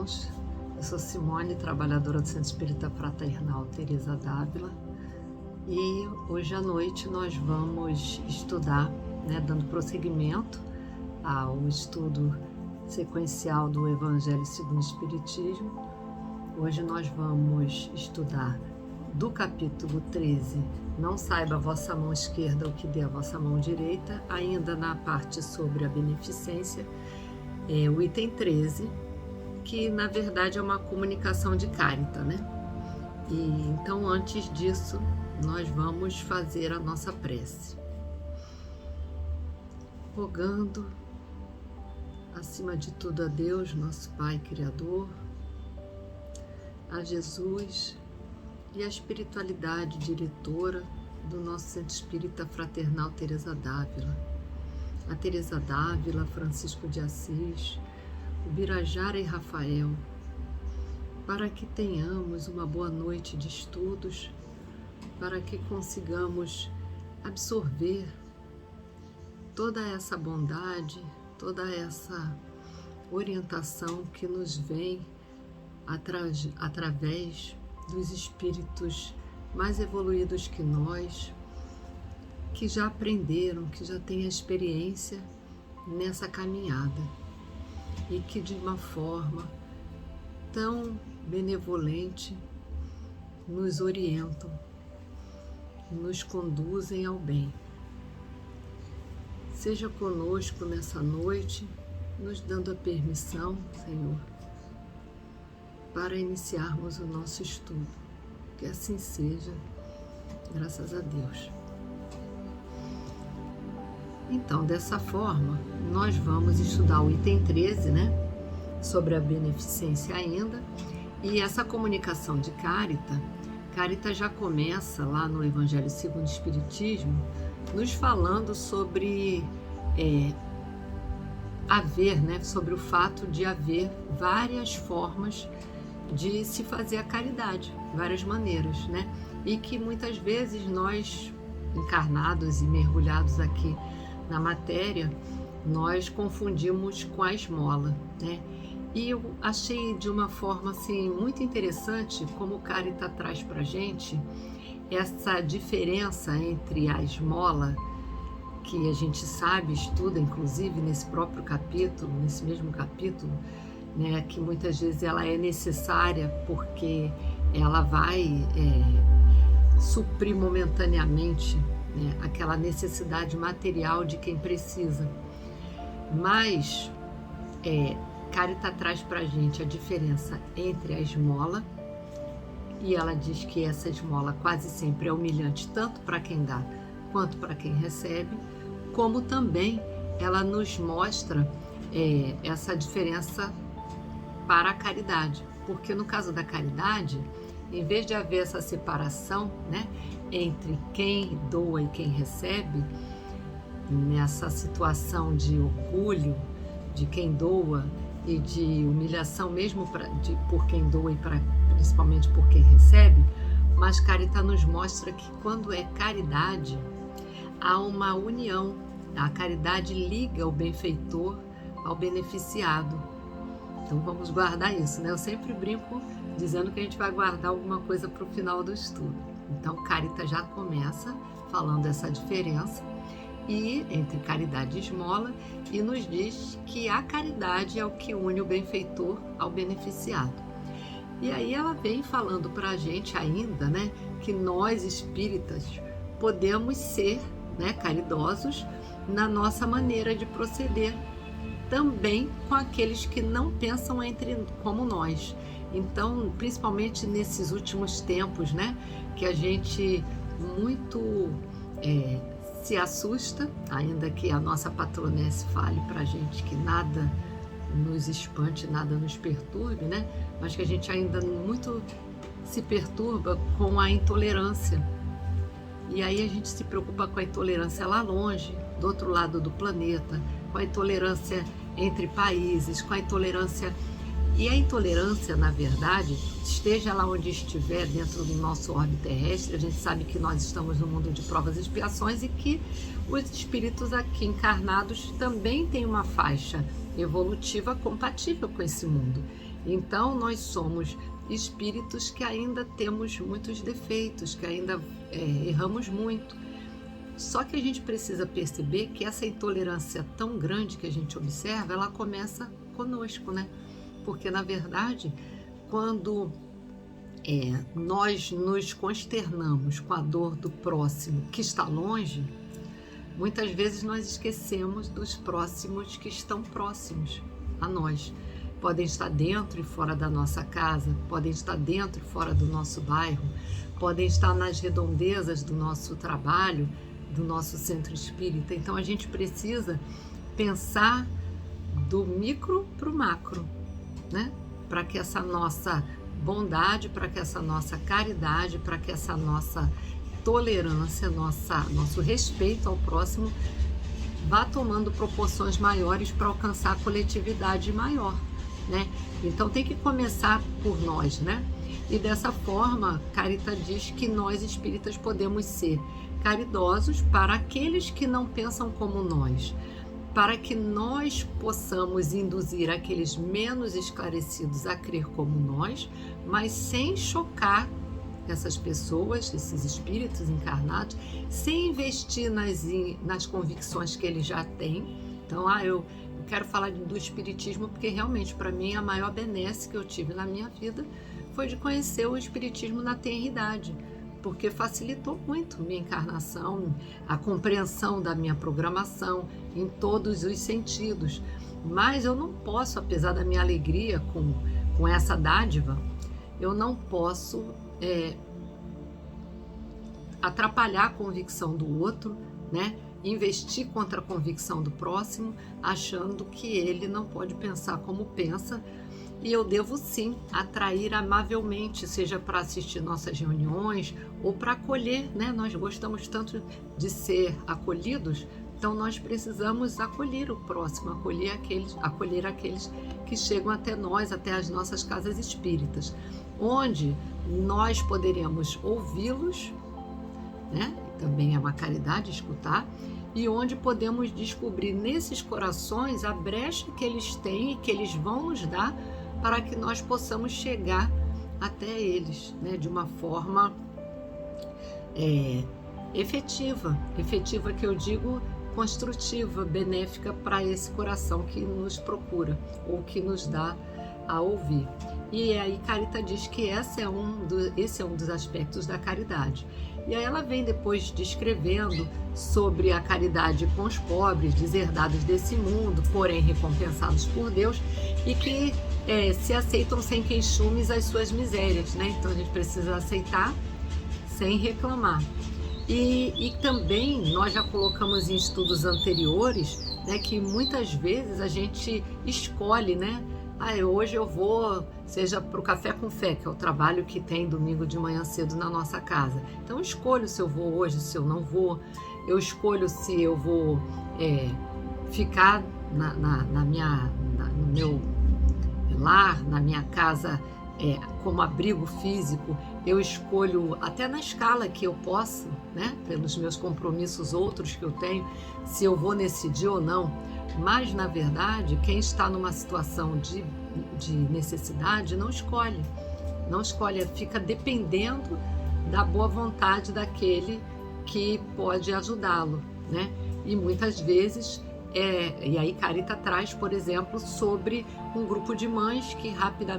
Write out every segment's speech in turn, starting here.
irmãos, eu sou Simone, trabalhadora do Centro Espírita Fraternal Teresa d'Ávila, e hoje à noite nós vamos estudar, dando prosseguimento ao estudo sequencial do Evangelho segundo o Espiritismo. Hoje nós vamos estudar do capítulo 13, Não saiba a vossa mão esquerda o que dê a vossa mão direita, ainda na parte sobre a beneficência, o item 13, que na verdade é uma comunicação de Carita, E então, antes disso, nós vamos fazer a nossa prece. Rogando, acima de tudo, a Deus, nosso Pai Criador, a Jesus e a espiritualidade diretora do nosso Centro Espírita Fraternal Teresa d'Ávila, a Teresa d'Ávila, Francisco de Assis, o Birajara e Rafael, para que tenhamos uma boa noite de estudos, para que consigamos absorver toda essa bondade, toda essa orientação que nos vem através dos espíritos mais evoluídos que nós, que já aprenderam, que já têm a experiência nessa caminhada e que de uma forma tão benevolente nos orientam, nos conduzem ao bem. Seja conosco nessa noite, nos dando a permissão, Senhor, para iniciarmos o nosso estudo. Que assim seja, graças a Deus. Então, dessa forma, nós vamos estudar o item 13, sobre a beneficência ainda, e essa comunicação de Carita já começa lá no Evangelho segundo o Espiritismo, nos falando sobre sobre o fato de haver várias formas de se fazer a caridade, várias maneiras, e que muitas vezes nós, encarnados e mergulhados aqui na matéria, nós confundimos com a esmola, E eu achei de uma forma muito interessante como o Carita traz para a gente essa diferença entre a esmola, que a gente sabe, estuda inclusive nesse próprio capítulo, nesse mesmo capítulo, que muitas vezes ela é necessária porque ela vai suprir momentaneamente aquela necessidade material de quem precisa. Mas Carita traz para a gente a diferença entre a esmola, e ela diz que essa esmola quase sempre é humilhante tanto para quem dá quanto para quem recebe, como também ela nos mostra essa diferença para a caridade, porque no caso da caridade, em vez de haver essa separação entre quem doa e quem recebe, nessa situação de orgulho de quem doa e de humilhação mesmo por quem doa e principalmente por quem recebe, mas Carita nos mostra que quando é caridade, há uma união. A caridade liga o benfeitor ao beneficiado. Então vamos guardar isso, Eu sempre brinco dizendo que a gente vai guardar alguma coisa para o final do estudo. Então Carita já começa falando essa diferença entre caridade e esmola, e nos diz que a caridade é o que une o benfeitor ao beneficiado. E aí ela vem falando para a gente ainda, que nós espíritas podemos ser caridosos na nossa maneira de proceder, também com aqueles que não pensam como nós. Então, principalmente nesses últimos tempos, que a gente muito se assusta, ainda que a nossa patronesse fale para a gente que nada nos espante, nada nos perturbe, mas que a gente ainda muito se perturba com a intolerância. E aí a gente se preocupa com a intolerância lá longe, do outro lado do planeta, com a intolerância entre países, com a intolerância. E a intolerância, na verdade, esteja lá onde estiver, dentro do nosso orbe terrestre, a gente sabe que nós estamos no mundo de provas e expiações e que os espíritos aqui encarnados também têm uma faixa evolutiva compatível com esse mundo. Então nós somos espíritos que ainda temos muitos defeitos, que ainda erramos muito. Só que a gente precisa perceber que essa intolerância tão grande que a gente observa, ela começa conosco, né? Porque, na verdade, quando nós nos consternamos com a dor do próximo que está longe, muitas vezes nós esquecemos dos próximos que estão próximos a nós. Podem estar dentro e fora da nossa casa, podem estar dentro e fora do nosso bairro, podem estar nas redondezas do nosso trabalho, do nosso centro espírita. Então a gente precisa pensar do micro para o macro, né? Para que essa nossa bondade, para que essa nossa caridade, para que essa nossa tolerância, nosso respeito ao próximo vá tomando proporções maiores para alcançar a coletividade maior, né? Então tem que começar por nós, né? E dessa forma, Carita diz que nós espíritas podemos ser caridosos para aqueles que não pensam como nós, para que nós possamos induzir aqueles menos esclarecidos a crer como nós, mas sem chocar essas pessoas, esses espíritos encarnados, sem investir nas convicções que eles já têm. Então, eu quero falar do espiritismo porque realmente para mim a maior benesse que eu tive na minha vida foi de conhecer o espiritismo na tenridade, porque facilitou muito minha encarnação, a compreensão da minha programação em todos os sentidos. Mas eu não posso, apesar da minha alegria com essa dádiva, eu não posso atrapalhar a convicção do outro, né? Investir contra a convicção do próximo, achando que ele não pode pensar como pensa. E eu devo sim atrair amavelmente, seja para assistir nossas reuniões ou para acolher, né? Nós gostamos tanto de ser acolhidos, então nós precisamos acolher o próximo, acolher aqueles que chegam até nós, até as nossas casas espíritas, onde nós poderemos ouvi-los, né? Também é uma caridade escutar, e onde podemos descobrir nesses corações a brecha que eles têm e que eles vão nos dar para que nós possamos chegar até eles, né, de uma forma efetiva que eu digo construtiva, benéfica para esse coração que nos procura ou que nos dá a ouvir. E aí Carita diz que esse é um dos aspectos da caridade. E aí ela vem depois descrevendo sobre a caridade com os pobres, deserdados desse mundo, porém recompensados por Deus, e que se aceitam sem queixumes as suas misérias, né? Então a gente precisa aceitar sem reclamar. E também nós já colocamos em estudos anteriores, né, que muitas vezes a gente escolhe, né? Hoje eu vou, seja para o Café com Fé, que é o trabalho que tem domingo de manhã cedo na nossa casa. Então eu escolho se eu vou hoje, se eu não vou. Eu escolho se eu vou ficar no meu lar, na minha casa, como abrigo físico. Eu escolho até na escala que eu posso, né, pelos meus compromissos outros que eu tenho, se eu vou nesse dia ou não. Mas, na verdade, quem está numa situação de necessidade não escolhe, fica dependendo da boa vontade daquele que pode ajudá-lo, né? E muitas vezes, e aí Carita traz, por exemplo, sobre um grupo de mães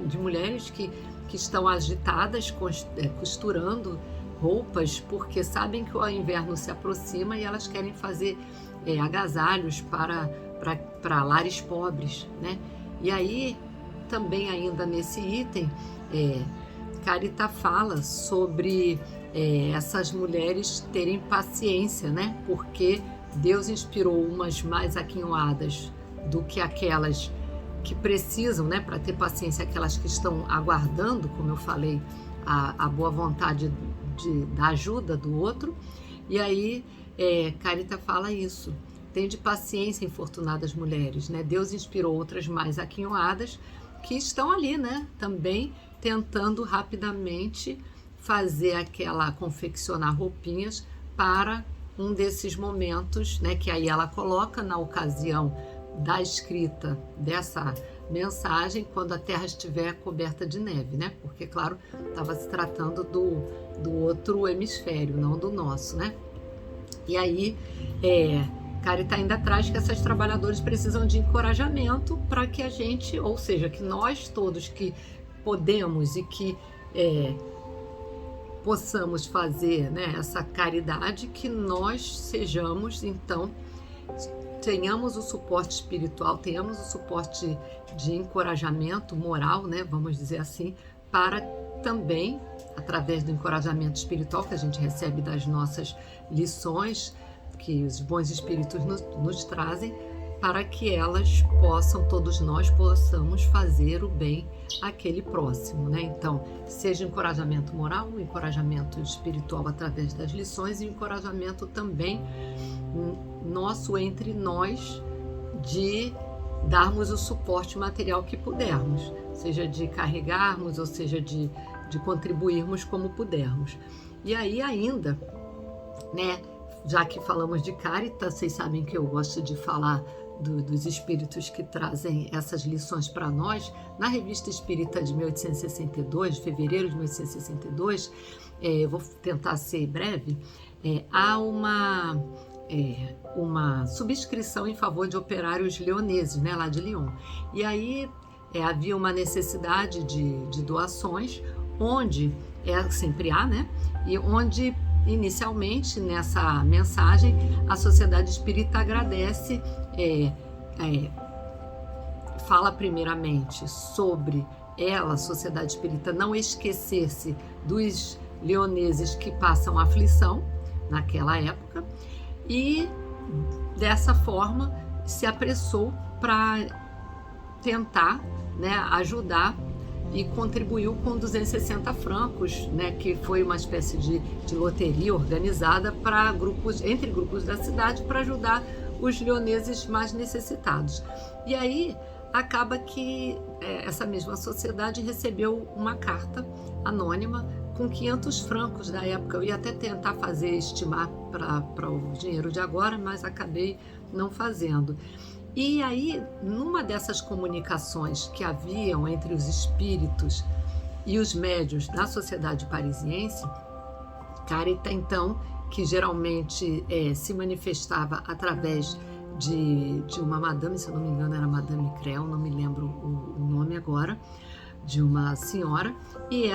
de mulheres que estão agitadas, costurando roupas, porque sabem que o inverno se aproxima e elas querem fazer agasalhos para lares pobres, né? E aí, também ainda nesse item, Carita fala sobre essas mulheres terem paciência, né? Porque Deus inspirou umas mais aquinhoadas do que aquelas que precisam, né, para ter paciência, aquelas que estão aguardando, como eu falei, a boa vontade da ajuda do outro. E aí, Carita fala isso. Tende paciência, infortunadas mulheres, né? Deus inspirou outras mais aquinhoadas que estão ali, né? Também tentando rapidamente confeccionar roupinhas para um desses momentos, né? Que aí ela coloca na ocasião da escrita mensagem quando a Terra estiver coberta de neve, né? Porque, claro, estava se tratando do outro hemisfério, não do nosso, né? E aí, Carita ainda traz que esses trabalhadores precisam de encorajamento para que a gente, ou seja, que nós todos que podemos e que possamos fazer, né, essa caridade, que nós sejamos, então, tenhamos o suporte espiritual, tenhamos o suporte de encorajamento moral, né, vamos dizer assim, para também, através do encorajamento espiritual que a gente recebe das nossas lições, que os bons espíritos nos trazem, para que elas possam, todos nós possamos fazer o bem àquele próximo, né? Então, seja encorajamento moral, encorajamento espiritual através das lições e encorajamento também nosso entre nós de darmos o suporte material que pudermos, seja de carregarmos ou seja de contribuirmos como pudermos. E aí ainda, né, já que falamos de Caritas, vocês sabem que eu gosto de falar dos espíritos que trazem essas lições para nós. Na Revista Espírita de 1862, de fevereiro de 1862, eu vou tentar ser breve, há uma subscrição em favor de operários leoneses, né, lá de Lyon. E aí havia uma necessidade de doações, onde, sempre há, né, e onde inicialmente nessa mensagem a Sociedade Espírita agradece, fala primeiramente sobre a Sociedade Espírita não esquecer-se dos leoneses que passam aflição naquela época, e dessa forma se apressou para tentar, né, ajudar, e contribuiu com 260 francos, né, que foi uma espécie de loteria organizada para entre grupos da cidade para ajudar os leoneses mais necessitados. E aí acaba que essa mesma sociedade recebeu uma carta anônima com 500 francos da época. Eu ia até tentar estimar para o dinheiro de agora, mas acabei não fazendo. E aí, numa dessas comunicações que haviam entre os espíritos e os médiuns da sociedade parisiense, Carita, então, que geralmente se manifestava através de uma madame, se eu não me engano era Madame Creel, não me lembro o nome agora, de uma senhora, e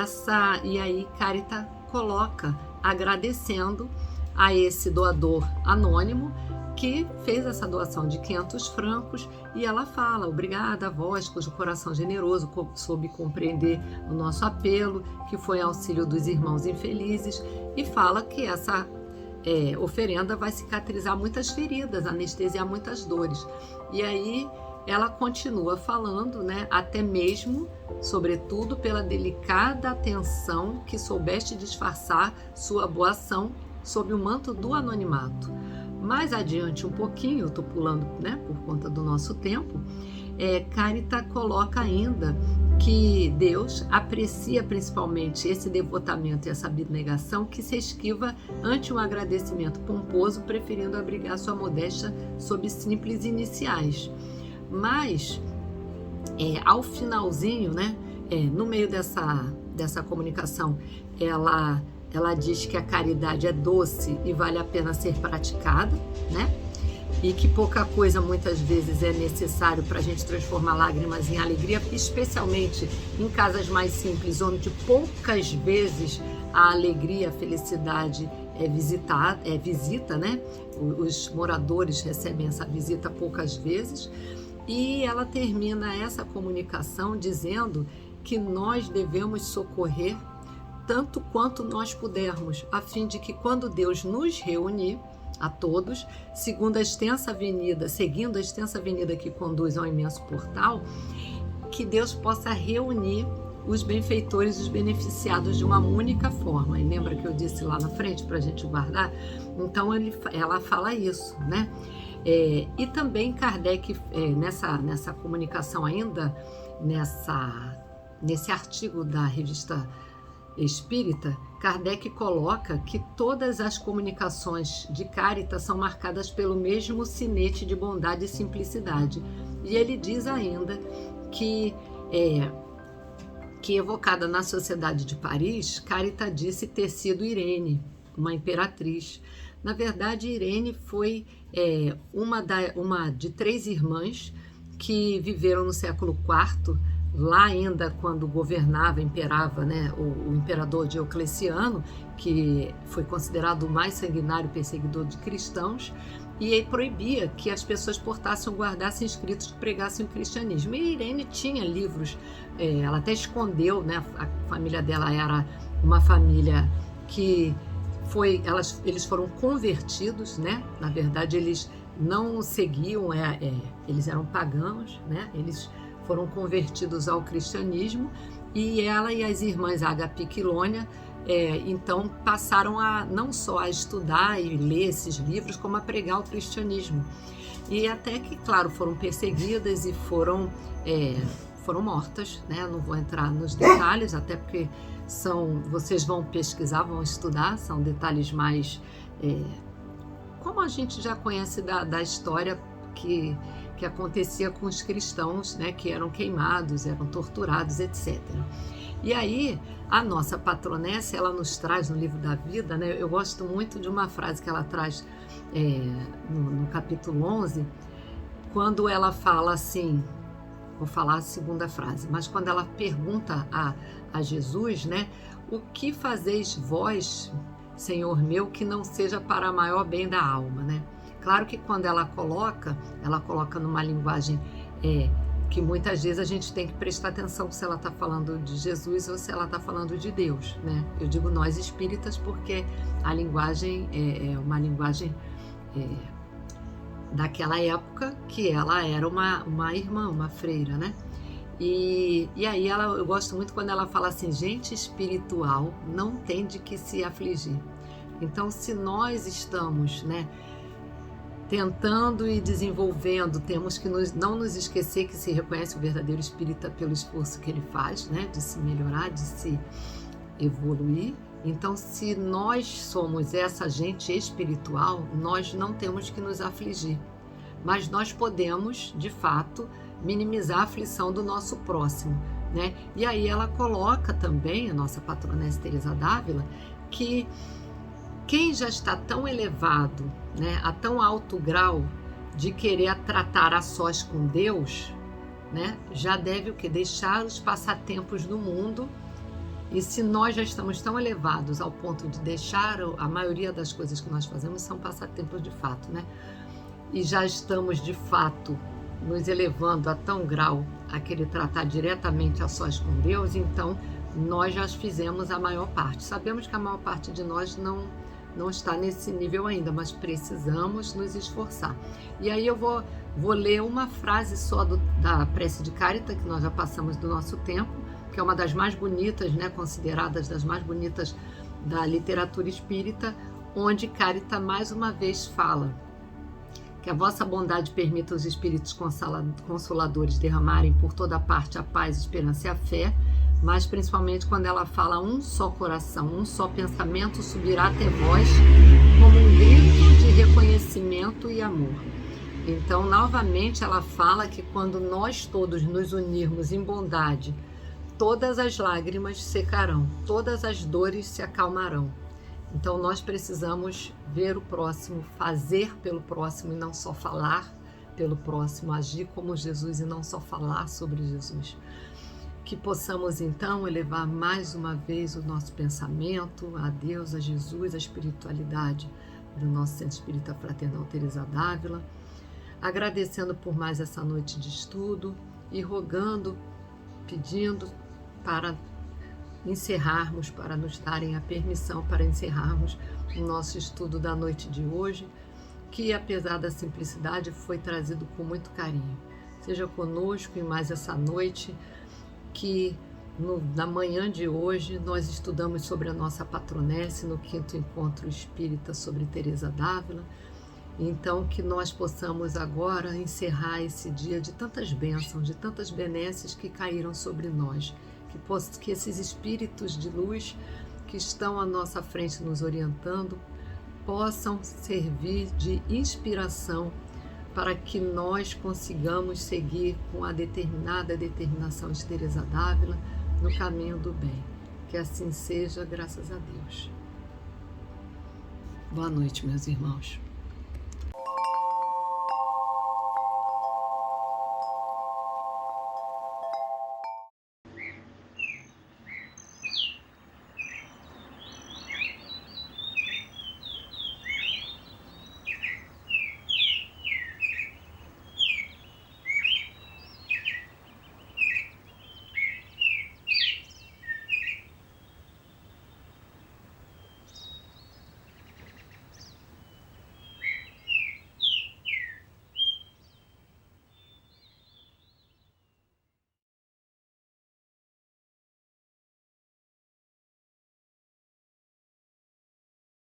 aí Carita coloca agradecendo a esse doador anônimo que fez essa doação de 500 francos, e ela fala: obrigada a vós, cujo coração generoso soube compreender o nosso apelo, que foi auxílio dos irmãos infelizes, e fala que essa oferenda vai cicatrizar muitas feridas, anestesiar muitas dores. E aí ela continua falando, né, até mesmo, sobretudo, pela delicada atenção que soubeste disfarçar sua boa ação sob o manto do anonimato. Mais adiante um pouquinho, eu estou pulando, né, por conta do nosso tempo, Carita coloca ainda que Deus aprecia principalmente esse devotamento e essa abnegação que se esquiva ante um agradecimento pomposo, preferindo abrigar sua modéstia sob simples iniciais. Mas, ao finalzinho, né, no meio dessa comunicação, ela diz que a caridade é doce e vale a pena ser praticada, né? E que pouca coisa muitas vezes é necessário para a gente transformar lágrimas em alegria, especialmente em casas mais simples, onde poucas vezes a alegria, a felicidade visita, né? Os moradores recebem essa visita poucas vezes. E ela termina essa comunicação dizendo que nós devemos socorrer tanto quanto nós pudermos, a fim de que quando Deus nos reunir a todos, seguindo a extensa avenida que conduz ao imenso portal, que Deus possa reunir os benfeitores e os beneficiados de uma única forma. E lembra que eu disse lá na frente para a gente guardar? Então ela fala isso, né? E também Kardec, nessa comunicação ainda, nesse artigo da Revista Espírita, Kardec coloca que todas as comunicações de Carita são marcadas pelo mesmo sinete de bondade e simplicidade. E ele diz ainda que evocada na Sociedade de Paris, Carita disse ter sido Irene, uma imperatriz. Na verdade, Irene foi uma de 3 irmãs que viveram no século IV, lá ainda quando imperava, né, o imperador Diocleciano, que foi considerado o mais sanguinário perseguidor de cristãos, e ele proibia que as pessoas portassem ou guardassem escritos que pregassem o cristianismo. E Irene tinha livros, ela até escondeu, né, a família dela era uma família que eles foram convertidos, né? Na verdade, eles não seguiam, eles eram pagãos, né? Eles foram convertidos ao cristianismo, e ela e as irmãs Ágata e Quilônia então passaram não só a estudar e ler esses livros, como a pregar o cristianismo. E até que, claro, foram perseguidas e foram mortas, né? Não vou entrar nos detalhes, até porque vocês vão pesquisar, vão estudar, são detalhes mais como a gente já conhece da história que acontecia com os cristãos, né, que eram queimados, eram torturados, etc. E aí, a nossa patronessa, ela nos traz no livro da vida, né, eu gosto muito de uma frase que ela traz no capítulo 11, quando ela fala assim, vou falar a segunda frase, mas quando ela pergunta a Jesus, né, o que fazeis vós, Senhor meu, que não seja para maior bem da alma, né? Claro que quando ela coloca numa linguagem que muitas vezes a gente tem que prestar atenção se ela está falando de Jesus ou se ela está falando de Deus, né? Eu digo nós espíritas porque a linguagem é uma linguagem daquela época, que ela era uma irmã, uma freira, né? E aí eu gosto muito quando ela fala assim, gente espiritual não tem de que se afligir. Então, se nós estamos, né, tentando e desenvolvendo, temos que não nos esquecer que se reconhece o verdadeiro espírita pelo esforço que ele faz, né, de se melhorar, de se evoluir. Então, se nós somos essa gente espiritual, nós não temos que nos afligir, mas nós podemos, de fato, minimizar a aflição do nosso próximo, né? E aí ela coloca também, a nossa patronessa Teresa d'Ávila, que quem já está tão elevado, né, a tão alto grau de querer tratar a sós com Deus, né, já deve o quê? Deixar os passatempos do mundo. E se nós já estamos tão elevados ao ponto de deixar, a maioria das coisas que nós fazemos são passatempos de fato, né? E já estamos de fato nos elevando a tão grau a querer tratar diretamente a sós com Deus, então nós já fizemos a maior parte. Sabemos que a maior parte de nós não está nesse nível ainda, mas precisamos nos esforçar. E aí eu vou ler uma frase só da prece de Carita, que nós já passamos do nosso tempo, que é uma das mais bonitas, né, consideradas das mais bonitas da literatura espírita, onde Carita mais uma vez fala: que a vossa bondade permita os espíritos consoladores derramarem por toda parte a paz, a esperança e a fé, mas principalmente quando ela fala um só coração, um só pensamento subirá até vós como um grito de reconhecimento e amor. Então, novamente, ela fala que quando nós todos nos unirmos em bondade, todas as lágrimas secarão, todas as dores se acalmarão. Então nós precisamos ver o próximo, fazer pelo próximo e não só falar pelo próximo, agir como Jesus e não só falar sobre Jesus. Que possamos então elevar mais uma vez o nosso pensamento a Deus, a Jesus, a espiritualidade do nosso Centro Espírita Fraternal Teresa d'Ávila, agradecendo por mais essa noite de estudo e rogando, pedindo para encerrarmos, para nos darem a permissão para encerrarmos o nosso estudo da noite de hoje, que apesar da simplicidade foi trazido com muito carinho. Seja conosco em mais essa noite, que na manhã de hoje nós estudamos sobre a nossa patronesse no 5º Encontro Espírita sobre Teresa d'Ávila. Então que nós possamos agora encerrar esse dia de tantas bênçãos, de tantas benesses que caíram sobre nós, que esses espíritos de luz que estão à nossa frente nos orientando possam servir de inspiração para que nós consigamos seguir com a determinada determinação de Teresa d'Ávila no caminho do bem. Que assim seja, graças a Deus. Boa noite, meus irmãos.